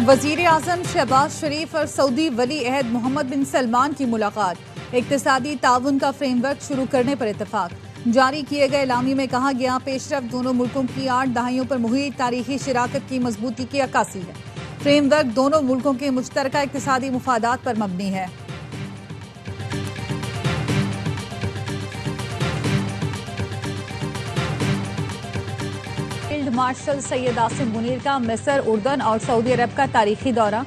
वजीर आजम शहबाज शरीफ और सऊदी वली अहद मोहम्मद बिन सलमान की मुलाकात, इक्तिसादी ताउन का फ्रेमवर्क शुरू करने पर इतफाक। जारी किए गए एलामी में कहा गया, पेशरफ दोनों मुल्कों की 8 दहाइयों पर मुहित तारीखी शराकत की मजबूती की अक्कासी है। फ्रेमवर्क दोनों मुल्कों के मुश्तरका इक्तिसादी मुफादात पर मबनी है। फील्ड मार्शल सैयद आसिम मुनीर का मिस्र, उर्दन और सऊदी अरब का तारीखी दौरा।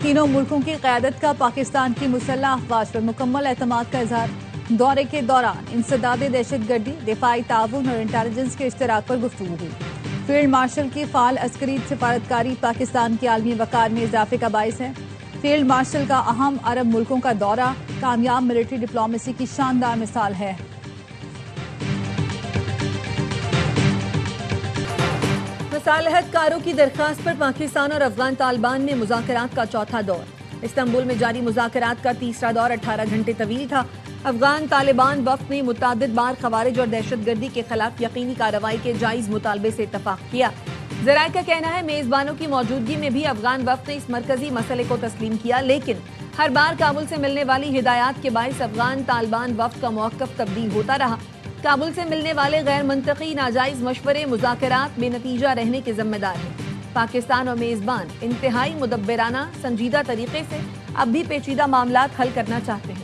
तीनों मुल्कों की क़यादत का पाकिस्तान की मुसल्लह अफ़वाज पर मुकम्मल एतमाद का इजहार। दौरे के दौरान इंसदादे दहशतगर्दी, दिफाई ताउन और इंटेलिजेंस के इश्तराक पर गुफ्तगू हुई। फील्ड मार्शल की फ़ाल अस्करी सिफारतकारी पाकिस्तान की आलमी वक़ार में इजाफे का बाइस है। फील्ड मार्शल का अहम अरब मुल्कों का दौरा कामयाब मिलिट्री डिप्लोमेसी की शानदार मिसाल है। मसालहतकारों की दरख्वास्त पर पाकिस्तान और अफगान तालिबान में मुज़ाकरात का चौथा दौर। इस्तांबुल में जारी मुज़ाकरात का तीसरा दौर 18 घंटे तवील था। अफगान तालिबान वफ़द ने मुतअद्दिद बार खवारिज और दहशतगर्दी के खिलाफ यकीनी कार्रवाई के जायज़ मुतालबे से इत्तफाक किया। ज़राए का कहना है, मेज़बानों की मौजूदगी में भी अफगान वफ़द ने इस मरकजी मसले को तस्लीम किया, लेकिन हर बार काबुल से मिलने वाली हिदायत के बायस अफगान तालिबान वफ़द का मौक़िफ़ तब्दील होता रहा। काबुल से मिलने वाले गैर मंतकी नाजायज मशवरे मुज़ाकरात बेनतीजा रहने के जिम्मेदार हैं। पाकिस्तान और मेज़बान इंतहाई मुदब्बिराना संजीदा तरीके से अब भी पेचीदा मामलात हल करना चाहते हैं।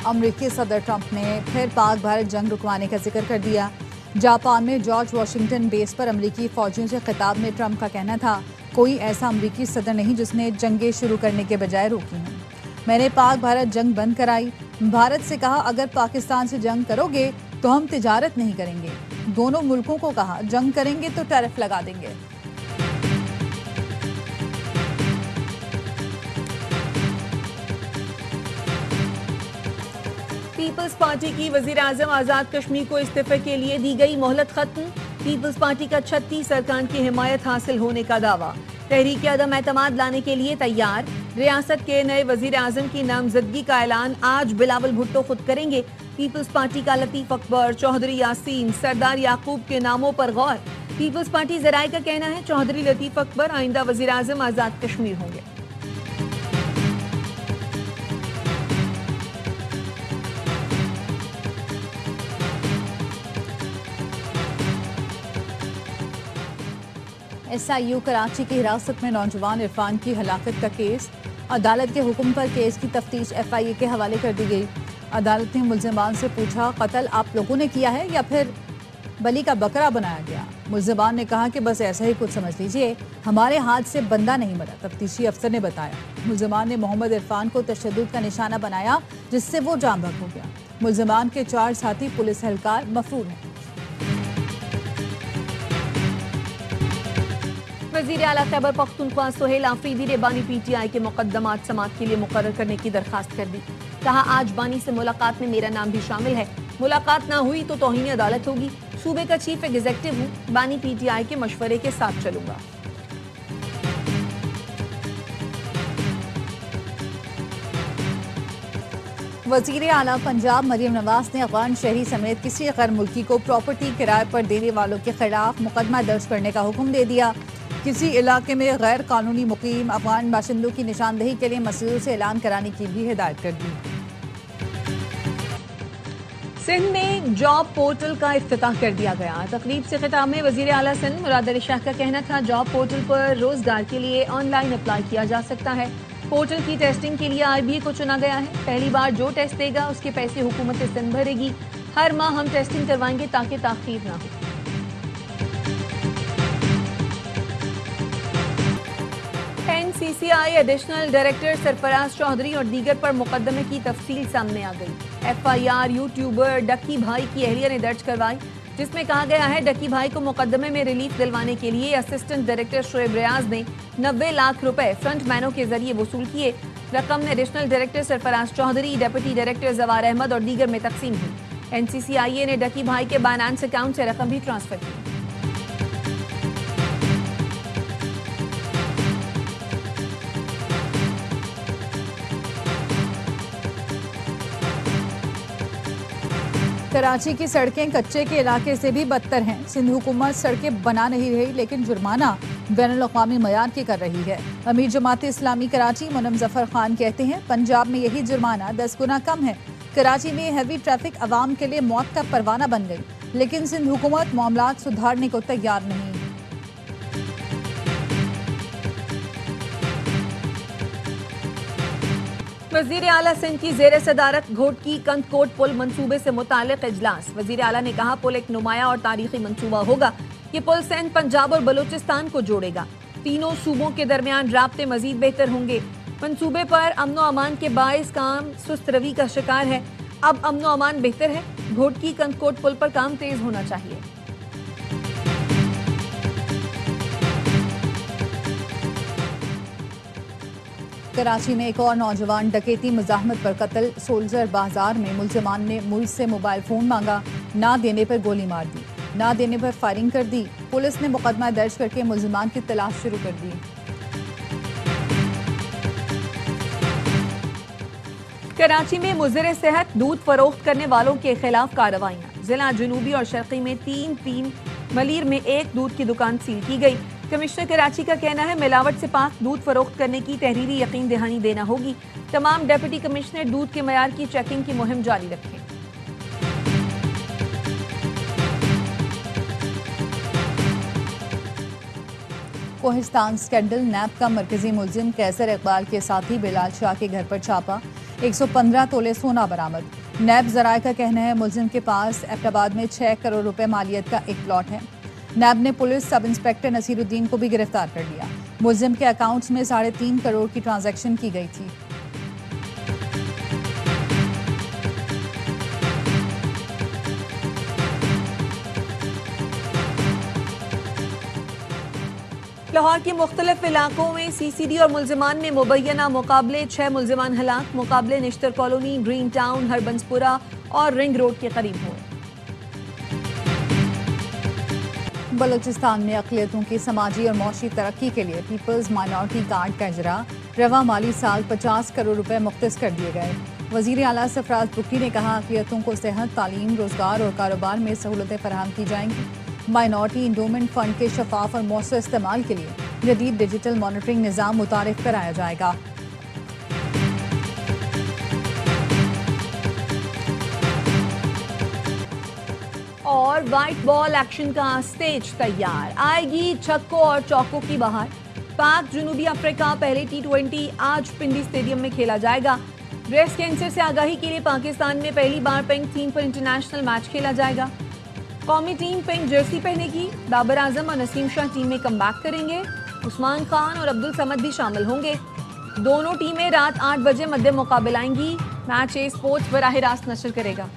अमरीकी सदर ट्रंप ने फिर पाक भारत जंग रुकवाने का जिक्र कर दिया। जापान में जॉर्ज वाशिंगटन बेस पर अमरीकी फौजियों से खिताब में ट्रंप का कहना था, कोई ऐसा अमरीकी सदर नहीं जिसने जंगें शुरू करने के बजाय रोकी हैं। मैंने पाक भारत जंग बंद कराई। भारत से कहा, अगर पाकिस्तान से जंग करोगे तो हम तिजारत नहीं करेंगे। दोनों मुल्कों को कहा, जंग करेंगे तो टैरिफ लगा देंगे। पीपल्स पार्टी की वजीर आजम आजाद कश्मीर को इस्तीफे के लिए दी गई मोहलत खत्म। पीपल्स पार्टी का 36 अरकान की हिमायत हासिल होने का दावा। तहरीक अदम एतमाद लाने के लिए तैयार। रियासत के नए वजीर आजम की नामजदगी का ऐलान आज बिलावल भुट्टो खुद करेंगे। पीपल्स पार्टी का लतीफ अकबर, चौधरी यासीन, सरदार याकूब के नामों पर गौर। पीपल्स पार्टी ज़राए का कहना है, चौधरी लतीफ अकबर आइंदा वजीर आजम आजाद कश्मीर होंगे। SIU कराची की हिरासत में नौजवान इरफान की हलाकत का केस। अदालत के हुक्म पर केस की तफ्तीश FIA के हवाले कर दी गई। अदालत ने मुल्जिमान से पूछा, कत्ल आप लोगों ने किया है या फिर बली का बकरा बनाया गया? मुल्जिमान ने कहा कि बस ऐसा ही कुछ समझ लीजिए, हमारे हाथ से बंदा नहीं मरा, तफ्तीशी अफसर ने बताया। मुल्जिमान ने मोहम्मद इरफान को तशद्दुद का निशाना बनाया, जिससे वो जाम बहक हो गया। मुल्जिमान के 4 साथी पुलिस एहलकार मफरूर हैं। वज़ीर आला खैबर पख्तूनख्वा सुहेल आफरीदी ने बानी PTI के मुकद्दमात समाअत के लिए मुकर्रर करने की दरखास्त कर दी। कहा, आज बानी से मुलाकात में मेरा नाम भी शामिल है। मुलाकात ना हुई तो तौहीन अदालत होगी। सूबे का चीफ एग्जीक्यूटिव हूँ, बानी PTI के मशवरे के साथ चलूंगा। वज़ीर आला पंजाब मरियम नवाज ने अफगान शहरी समेत किसी गैर मुल्की को प्रॉपर्टी किराए पर देने वालों के खिलाफ मुकदमा दर्ज करने का हुक्म दे दिया। किसी इलाके में गैर कानूनी मुकीम अफगान बाशिंदों की निशानदेही के लिए मसदूर से ऐलान कराने की भी हिदायत कर दी। सिंध में जॉब पोर्टल का इफ्तिताह कर दिया गया। तकरीब से खिताब में वज़ीर आला सिंध मुराद अली शाह का कहना था, जॉब पोर्टल पर रोजगार के लिए ऑनलाइन अप्लाई किया जा सकता है। पोर्टल की टेस्टिंग के लिए RBA को चुना गया है। पहली बार जो टेस्ट देगा उसके पैसे हुकूमत सिंध भरेगी। हर माह हम टेस्टिंग करवाएंगे ताकि ताखीर ना हो। NCCI additional director Sarfaraz Chaudhry और दीगर पर मुकदमे की तफसील सामने आ गई। FIR यूट्यूबर डक्की भाई की अहलिया ने दर्ज करवाई, जिसमें कहा गया है, डक्की भाई को मुकदमे में रिलीफ दिलवाने के लिए असिस्टेंट डायरेक्टर शोएब रियाज ने 90 लाख रुपए फ्रंट मैनों के जरिए वसूल किए। रकम additional director Sarfaraz Chaudhry, deputy director Jawar Ahmed और दीगर में तकसीम हुई। NCCIA ने डक्की भाई के बाइनेंस अकाउंट से रकम भी ट्रांसफर की। कराची की सड़कें कच्चे के इलाके से भी बदतर हैं। सिंध हुकूमत सड़कें बना नहीं रही, लेकिन जुर्माना बैनुल-अक़वामी मयार की कर रही है। अमीर जमात इस्लामी कराची मुनम जफर खान कहते हैं, पंजाब में यही जुर्माना 10 गुना कम है। कराची में हैवी ट्रैफिक अवाम के लिए मौत का परवाना बन गई, लेकिन सिंध हुकूमत मामलात सुधारने को तैयार नहीं। वजीर आला सिंध की जेर सदारत घोटकी कंदकोट पुल मंसूबे से मुतालिक इजलास। वजीर आला ने कहा, पुल एक नुमाया और तारीखी मंसूबा होगा। ये पुल सिंध, पंजाब और बलूचिस्तान को जोड़ेगा। तीनों सूबों के दरमियान राब्ते मजीद बेहतर होंगे। मंसूबे पर अमनो अमान के बाइस काम सुस्त रवि का शिकार है। अब अमनो अमान बेहतर है। घोटकी कंदकोट पुल पर काम तेज होना चाहिए। कराची में एक और नौजवान डकैती मुजाहमत पर कत्ल। सोल्जर बाजार में मुलजमान ने मुल्क से मोबाइल फोन मांगा, ना देने पर गोली मार दी, ना देने पर फायरिंग कर दी। पुलिस ने मुकदमा दर्ज करके मुलजमान की तलाश शुरू कर दी। कराची में मुज़िर सेहत दूध फरोख्त करने वालों के खिलाफ कार्रवाइयां। जिला जनूबी और शर्की में 3, मलीर में 1 दूध की दुकान सील की गई। कमिश्नर कराची का कहना है, मिलावट से पाक दूध फरोख्त करने की तहरीरी यकीन दहानी देना होगी। तमाम डिप्टी कमिश्नर दूध के मयार की चेकिंग की मुहिम जारी रखें। कोहिस्तान स्कैंडल, नैब का मरकजी मुलजिम कैसर इकबाल के साथी बिलाल शाह के घर पर छापा। 115 तोले सोना बरामद। नैब जराये का कहना है, मुलजिम के पास एबटाबाद में 6 करोड़ रुपए मालियत का एक प्लॉट है। नैब ने पुलिस सब इंस्पेक्टर नसीरुद्दीन को भी गिरफ्तार कर लिया। मुलजिम के अकाउंट्स में 3.5 करोड़ की ट्रांजैक्शन की गई थी। लाहौर के मुख्तलिफ इलाकों में CCD और मुलजमान में मुबैना मुकाबले। 6 मुलजमान हलाक। मुकाबले Nishtar colony, green town, Harbanspura और रिंग रोड के करीब हुए। बलूचिस्तान में अक़लियतों की समाजी और मौशी तरक्की के लिए पीपल्स माइनॉरिटी कार्ड का इजरा। रवा माली साल 50 करोड़ रुपए मुख्तस कर दिए गए। वज़ीर आला सरफराज बुक्की ने कहा, अक़लियतों को सेहत, तालीम, रोजगार और कारोबार में सहूलतें फराहम की जाएंगी। माइनॉरिटी इंडोमेंट फंड के शफाफ और मौसर इस्तेमाल के लिए जदीद डिजिटल मॉनिटरिंग निज़ाम मुतारिफ कराया जाएगा। और व्हाइट बॉल एक्शन का स्टेज तैयार। आएगी छक्कों और चौकों की बहार। पाक जनूबी अफ्रीका पहले T20 आज पिंडी स्टेडियम में खेला जाएगा। ब्रेस्ट कैंसर से आगाही के लिए पाकिस्तान में पहली बार पिंक थीम पर इंटरनेशनल मैच खेला जाएगा। कौमी team pink Jersey पहनेगी। Babar Azam और नसीम शाह टीम में कमबैक करेंगे। उस्मान खान और अब्दुल समद भी शामिल होंगे। दोनों टीमें रात 8 बजे मध्य मुकाबला आएंगी। मैच ए स्पोर्ट्स बराह रास्त नशर करेगा।